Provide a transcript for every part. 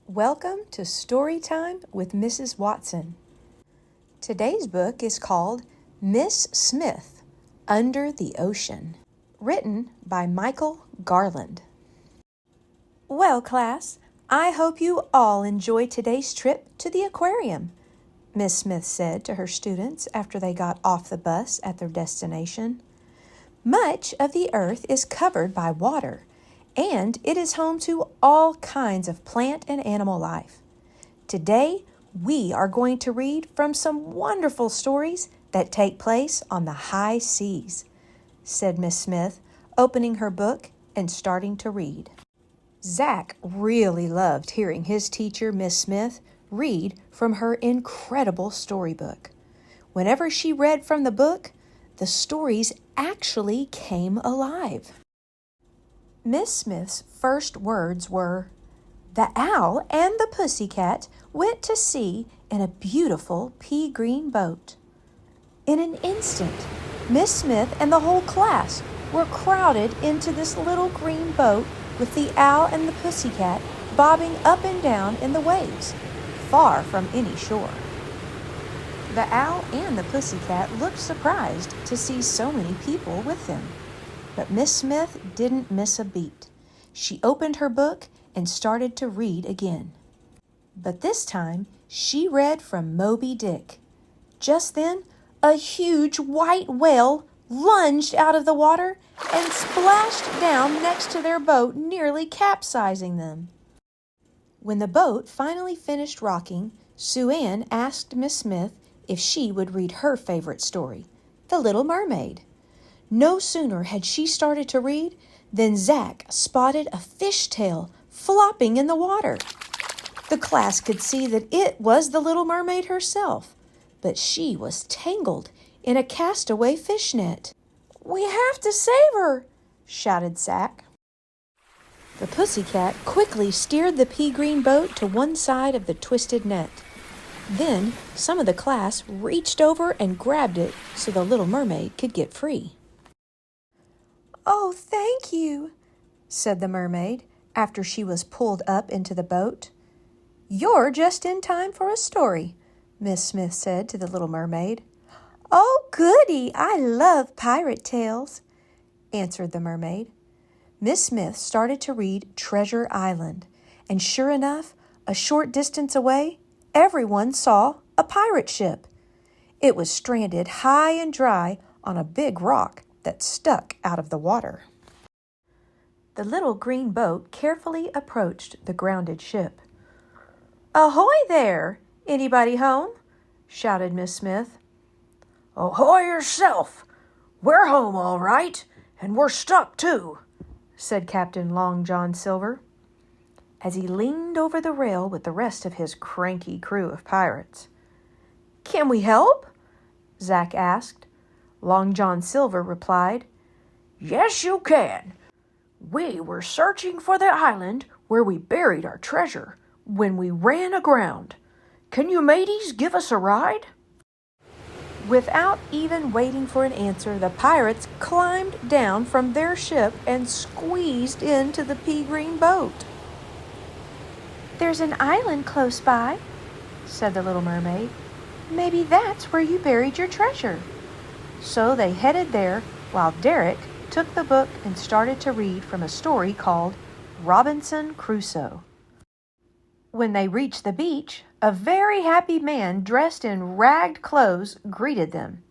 Welcome to Storytime with Mrs. Watson. Today's book is called Miss Smith, Under the Ocean, written by Micheal Garland. Well, class, I hope you all enjoyed today's trip to the aquarium, Miss Smith said to her students after they got off the bus at their destination. Much of the earth is covered by water, and it is home to all kinds of plant and animal life. Today, we are going to read from some wonderful stories that take place on the high seas, said Miss Smith, opening her book and starting to read. Zach really loved hearing his teacher, Miss Smith, read from her incredible storybook. Whenever she read from the book, the stories actually came alive. Miss Smith's first words were, "The owl and the pussycat went to sea in a beautiful pea-green boat." In an instant, Miss Smith and the whole class were crowded into this little green boat with the owl and the pussycat bobbing up and down in the waves, far from any shore. The owl and the pussycat looked surprised to see so many people with them. But Miss Smith didn't miss a beat. She opened her book and started to read again. But this time, she read from Moby Dick. Just then, a huge white whale lunged out of the water and splashed down next to their boat, nearly capsizing them. When the boat finally finished rocking, Sue Ann asked Miss Smith if she would read her favorite story, The Little Mermaid. No sooner had she started to read than Zach spotted a fishtail flopping in the water. The class could see that it was the Little Mermaid herself, but she was tangled in a castaway fishnet. "We have to save her!" shouted Zach. The pussycat quickly steered the pea-green boat to one side of the twisted net. Then some of the class reached over and grabbed it so the Little Mermaid could get free. "Oh, thank you," said the mermaid after she was pulled up into the boat. "You're just in time for a story," Miss Smith said to the Little Mermaid. "Oh, goody, I love pirate tales," answered the mermaid. Miss Smith started to read Treasure Island, and sure enough, a short distance away, everyone saw a pirate ship. It was stranded high and dry on a big rock that stuck out of the water. The little green boat carefully approached the grounded ship. "Ahoy there! Anybody home?" shouted Miss Smith. "Ahoy yourself! We're home all right, and we're stuck too," said Captain Long John Silver, as he leaned over the rail with the rest of his cranky crew of pirates. "Can we help?" Zach asked. Long John Silver replied, "Yes, you can. We were searching for the island where we buried our treasure when we ran aground. Can you mateys give us a ride?" Without even waiting for an answer, the pirates climbed down from their ship and squeezed into the pea-green boat. "There's an island close by," said the Little Mermaid. "Maybe that's where you buried your treasure." So they headed there while Derek took the book and started to read from a story called Robinson Crusoe. When they reached the beach, a very happy man dressed in ragged clothes greeted them.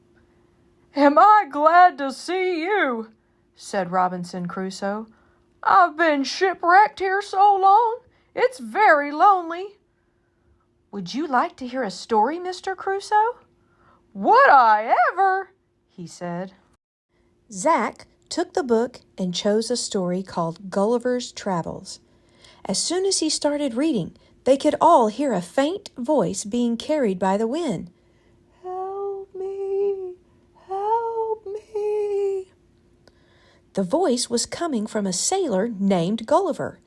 "Am I glad to see you," said Robinson Crusoe. "I've been shipwrecked here so long, it's very lonely." "Would you like to hear a story, Mr. Crusoe?" "Would I ever!" he said. Zach took the book and chose a story called Gulliver's Travels. As soon as he started reading, they could all hear a faint voice being carried by the wind. "Help me! Help me!" The voice was coming from a sailor named Gulliver.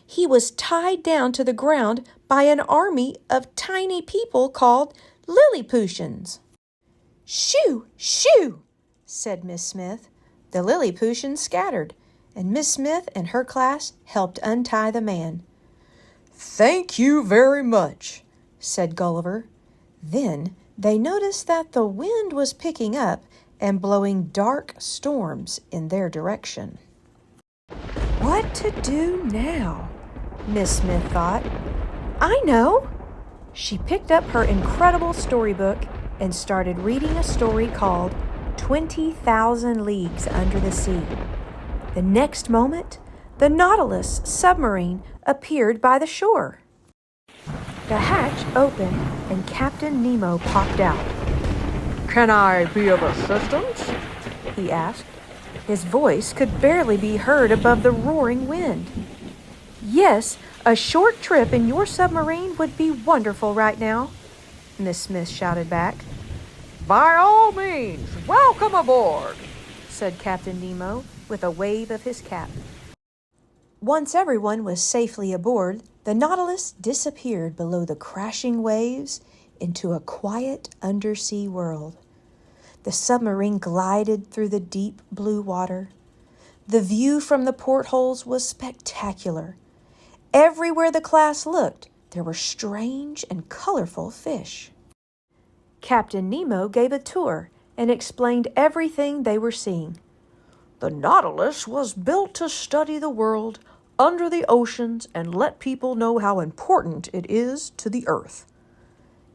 He was tied down to the ground by an army of tiny people called Lilliputians. "Shoo! Shoo!" said Miss Smith. The Lilliputians scattered, and Miss Smith and her class helped untie the man. "Thank you very much," said Gulliver. Then they noticed that the wind was picking up and blowing dark storms in their direction. What to do now? Miss Smith thought. I know! She picked up her incredible storybook and started reading a story called 20,000 Leagues Under the Sea. The next moment, the Nautilus submarine appeared by the shore. The hatch opened and Captain Nemo popped out. "Can I be of assistance?" he asked. His voice could barely be heard above the roaring wind. "Yes, a short trip in your submarine would be wonderful right now," Miss Smith shouted back. "By all means, welcome aboard," said Captain Nemo with a wave of his cap. Once everyone was safely aboard, the Nautilus disappeared below the crashing waves into a quiet undersea world. The submarine glided through the deep blue water. The view from the portholes was spectacular. Everywhere the class looked, there were strange and colorful fish. Captain Nemo gave a tour and explained everything they were seeing. "The Nautilus was built to study the world under the oceans and let people know how important it is to the earth."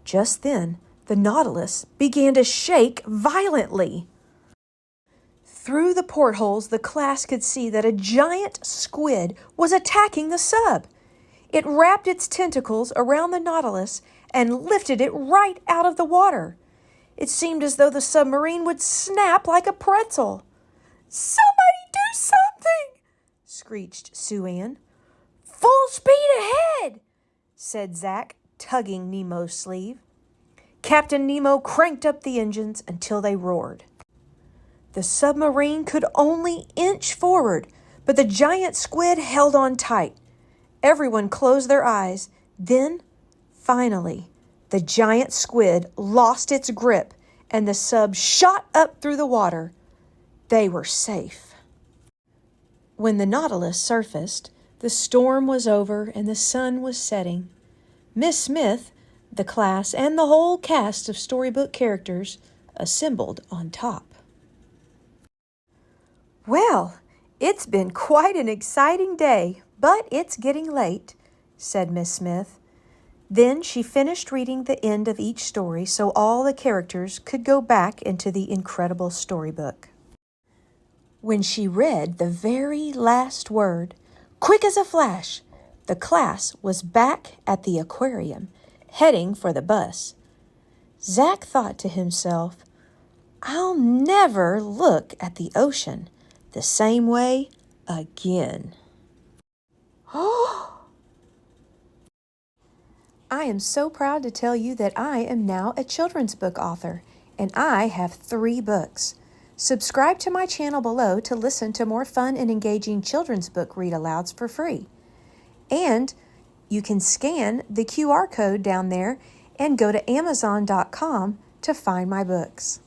Just then, the Nautilus began to shake violently. Through the portholes, the class could see that a giant squid was attacking the sub. It wrapped its tentacles around the Nautilus and lifted it right out of the water. It seemed as though the submarine would snap like a pretzel. "Somebody do something!" screeched Sue Ann. "Full speed ahead!" said Zack, tugging Nemo's sleeve. Captain Nemo cranked up the engines until they roared. The submarine could only inch forward, but the giant squid held on tight. Everyone closed their eyes. Then, finally, the giant squid lost its grip and the sub shot up through the water. They were safe. When the Nautilus surfaced, the storm was over and the sun was setting. Miss Smith, the class, and the whole cast of storybook characters assembled on top. "Well, it's been quite an exciting day, but it's getting late," said Miss Smith. Then she finished reading the end of each story so all the characters could go back into the incredible storybook. When she read the very last word, quick as a flash, the class was back at the aquarium, heading for the bus. Zack thought to himself, "I'll never look at the ocean the same way again." I am so proud to tell you that I am now a children's book author, and I have 3 books. Subscribe to my channel below to listen to more fun and engaging children's book read-alouds for free. And you can scan the QR code down there and go to Amazon.com to find my books.